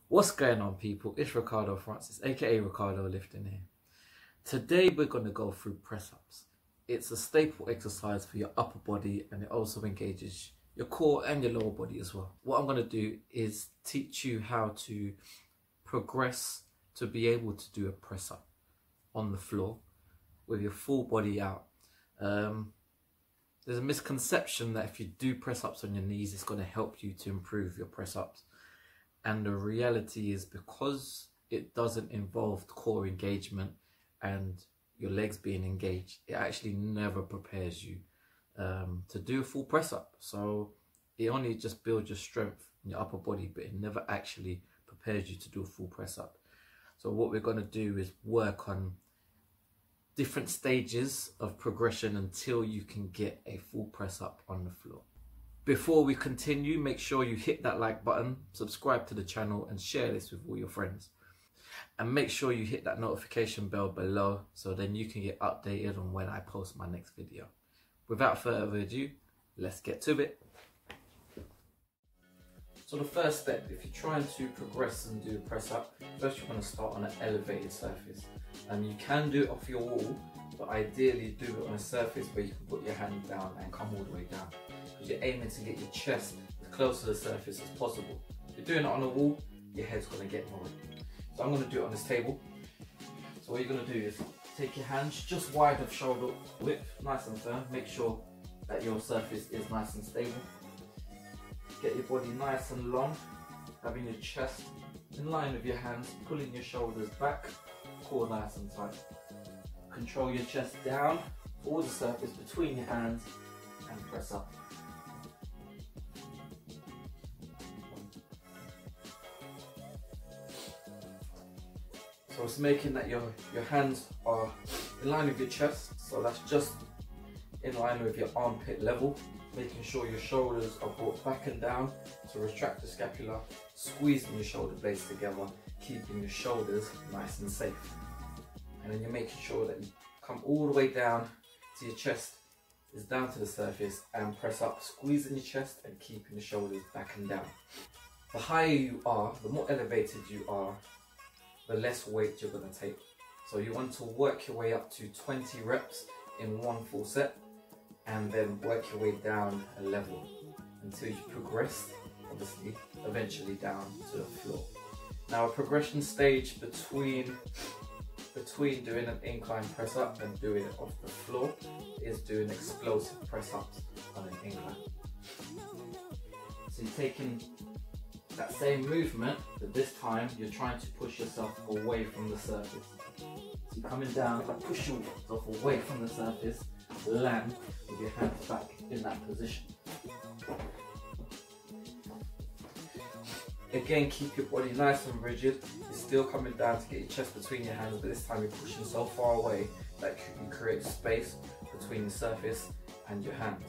What's going on, people? It's Ricardo Francis, aka Ricardo Lifting here. Today we're going to go through press-ups. It's a staple exercise for your upper body, and it also engages your core and your lower body as well. What I'm going to do is teach you how to progress to be able to do a press-up on the floor with your full body out. There's a misconception that if you do press-ups on your knees, it's going to help you to improve your press-ups. And the reality is, because it doesn't involve core engagement and your legs being engaged, it actually never prepares you to do a full press up. So it only just builds your strength in your upper body, but it never actually prepares you to do a full press up. So what we're going to do is work on different stages of progression until you can get a full press up on the floor. Before we continue, make sure you hit that like button, subscribe to the channel and share this with all your friends. And make sure you hit that notification bell below so then you can get updated on when I post my next video. Without further ado, let's get to it. So the first step, if you're trying to progress and do a press up, first you're going to start on an elevated surface. And you can do it off your wall, but ideally do it on a surface where you can put your hand down and come all the way down. Because you're aiming to get your chest as close to the surface as possible. If you're doing it on a wall, your head's going to get more. So I'm going to do it on this table. So what you're going to do is take your hands just wide of shoulder width, nice and firm. Make sure that your surface is nice and stable. Get your body nice and long, having your chest in line with your hands, pulling your shoulders back, core nice and tight. Control your chest down towards the surface between your hands and press up. So it's making that your hands are in line with your chest, so that's just in line with your armpit level, making sure your shoulders are brought back and down to retract the scapula, squeezing your shoulder blades together, keeping your shoulders nice and safe. And then you're making sure that you come all the way down to your chest is down to the surface and press up, squeezing your chest and keeping the shoulders back and down. The higher you are, the more elevated you are, the less weight you're going to take. So you want to work your way up to 20 reps in one full set, and then work your way down a level until you progress, obviously, eventually down to the floor. Now a progression stage between doing an incline press up and doing it off the floor is doing explosive press ups on an incline. So you're taking that same movement, but this time you're trying to push yourself away from the surface. So you're coming down, push yourself away from the surface, land with your hands back in that position. Again, keep your body nice and rigid. You're still coming down to get your chest between your hands, but this time you're pushing so far away that you create space between the surface and your hands.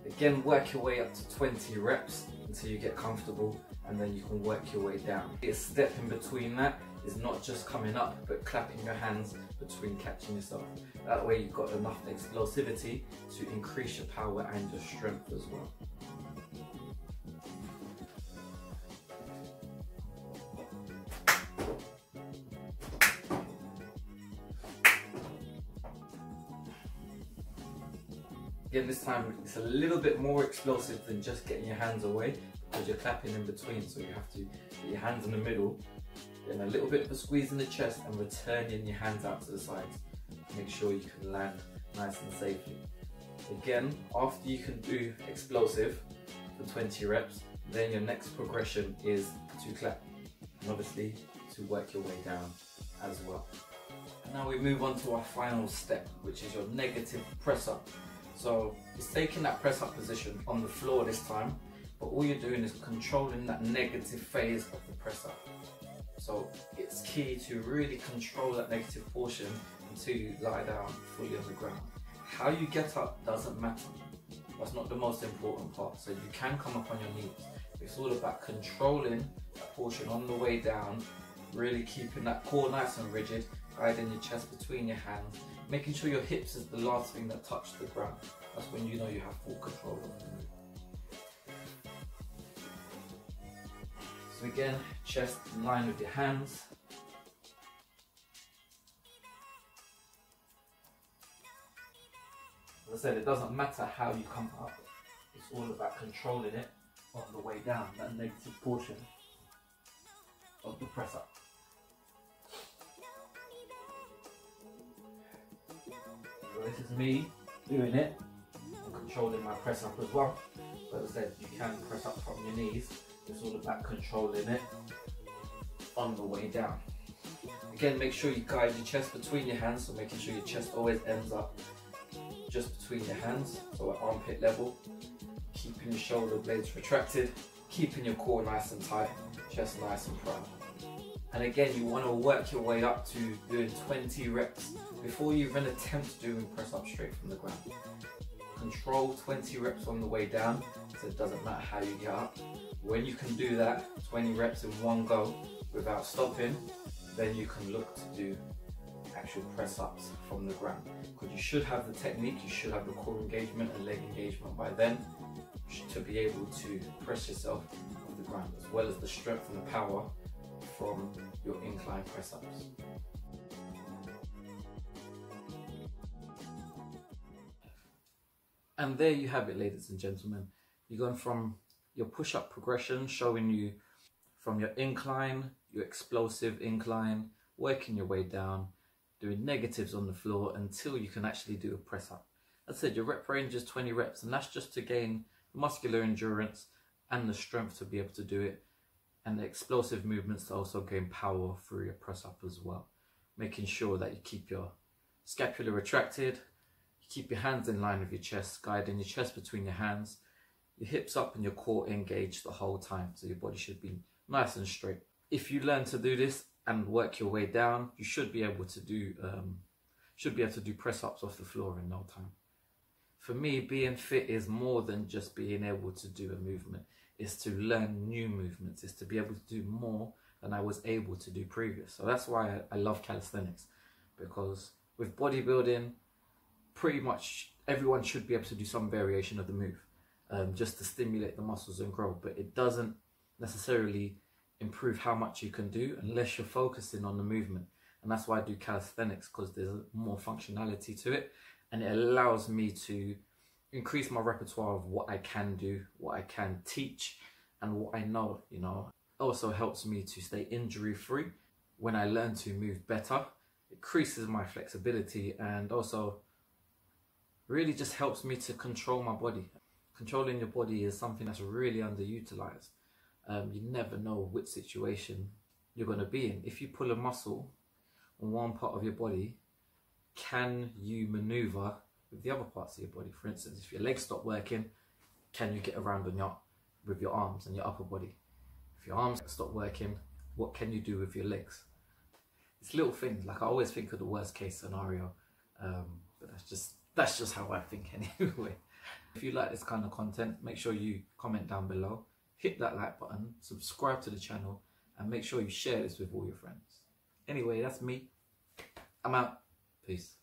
Again, work your way up to 20 reps until you get comfortable, and then you can work your way down. A step in between that is not just coming up, but clapping your hands between catching yourself. That way you've got enough explosivity to increase your power and your strength as well. Again, this time it's a little bit more explosive than just getting your hands away, because you're clapping in between, so you have to get your hands in the middle, then a little bit of a squeeze in the chest and returning your hands out to the sides. Make sure you can land nice and safely. Again, after you can do explosive for 20 reps, then your next progression is to clap, and obviously to work your way down as well. And now we move on to our final step, which is your negative press up. So it's taking that press up position on the floor this time, but all you're doing is controlling that negative phase of the press up. So it's key to really control that negative portion until you lie down fully on the ground. How you get up doesn't matter. That's not the most important part. So you can come up on your knees. It's all about controlling that portion on the way down, really keeping that core nice and rigid, guiding your chest between your hands, making sure your hips is the last thing that touch the ground. That's when you know you have full control of the move. So again, chest in line with your hands. As I said, it doesn't matter how you come up, it's all about controlling it on the way down, that negative portion of the press up. So this is me doing it and controlling my press up as well. But as I said, you can press up from your knees. It's all about controlling it on the way down. Again, make sure you guide your chest between your hands, so making sure your chest always ends up just between your hands, so at armpit level. Keeping your shoulder blades retracted, keeping your core nice and tight, chest nice and proud. And again, you want to work your way up to doing 20 reps before you even attempt doing press up straight from the ground. Control 20 reps on the way down, so it doesn't matter how you get up. When you can do that, 20 reps in one go without stopping, then you can look to do actual press ups from the ground. Because you should have the technique, you should have the core engagement and leg engagement by then to be able to press yourself off the ground, as well as the strength and the power from your incline press ups. And there you have it, ladies and gentlemen. You've gone from your push-up progression, showing you from your incline, your explosive incline, working your way down, doing negatives on the floor until you can actually do a press up. As I said, your rep range is 20 reps, and that's just to gain muscular endurance and the strength to be able to do it, and the explosive movements to also gain power through your press up as well. Making sure that you keep your scapula retracted, you keep your hands in line with your chest, guiding your chest between your hands, your hips up and your core engaged the whole time, so your body should be nice and straight. If you learn to do this and work your way down, you should be able to do press ups off the floor in no time. For me, being fit is more than just being able to do a movement. It's to learn new movements. It's to be able to do more than I was able to do previous. So that's why I love calisthenics, because with bodybuilding, pretty much everyone should be able to do some variation of the move, just to stimulate the muscles and grow. But it doesn't necessarily improve how much you can do unless you're focusing on the movement. And that's why I do calisthenics, because there's more functionality to it, and it allows me to increase my repertoire of what I can do, what I can teach, and what I know, you know. It also helps me to stay injury free. When I learn to move better, it increases my flexibility, and also really just helps me to control my body. Controlling your body is something that's really underutilized. You never know which situation you're going to be in. If you pull a muscle on one part of your body, can you maneuver with the other parts of your body? For instance, if your legs stop working, can you get around with your arms and your upper body? If your arms stop working, what can you do with your legs? It's little things. Like, I always think of the worst case scenario, but that's just how I think anyway. If you like this kind of content, make sure you comment down below, hit that like button, subscribe to the channel, and make sure you share this with all your friends. Anyway, that's me. I'm out. Peace.